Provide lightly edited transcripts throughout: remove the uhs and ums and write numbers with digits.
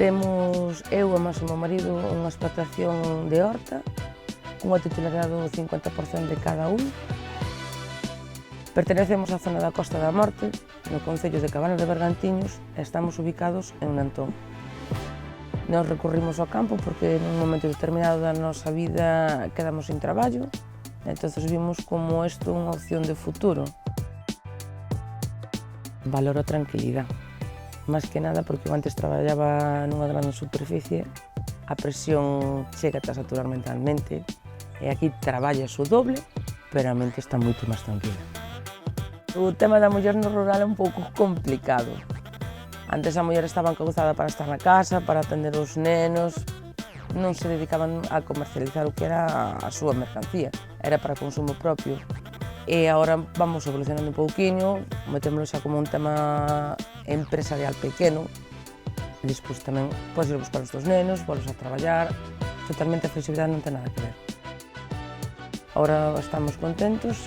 Temos eu e máis o meu marido unha explotación de horta, cunha titularidade do 50% de cada un. Pertenecemos á zona da Costa da Morte, no concello de Cabanas de Bergantiños, e estamos ubicados en Nantón. Nos recurrimos ao campo porque nun momento determinado da nosa vida quedamos sin traballo, entón vimos como isto unha opción de futuro. Valoro a tranquilidade. Máis que nada porque eu antes traballaba nunha gran superficie, a presión chega a saturar mentalmente e aquí traballas o doble, pero a mente está moito máis tranquila. O tema da muller no rural é un pouco complicado. Antes a muller estaba encauzada para estar na casa, para atender os nenos, non se dedicaban a comercializar o que era a súa mercancía, era para consumo propio. E agora vamos evolucionando un pouquiño, metémoslo xa como un tema empresarial pequeno. Despois tamén podes ir a buscar os teus nenos, podes a traballar, totalmente a flexibilidade non ten nada que ver. Agora estamos contentos.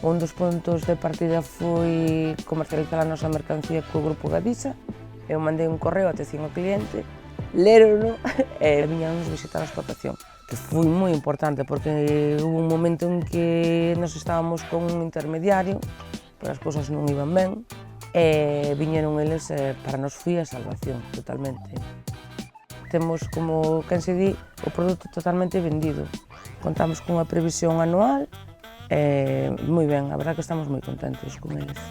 Un dos puntos de partida foi comercializar a nosa mercancía co Grupo Gadisa. Eu mandei un correo, atención ao cliente, lerono e viñanos visitar a explotación. Que foi moi importante porque hubo un momento en que nos estábamos con un intermediario, pero as cousas non iban ben, e viñeron eles para nos foi a salvación, totalmente. Temos, como quen se di, o produto totalmente vendido. Contamos cunha previsión anual e moi ben, a verdade que estamos moi contentos con eles.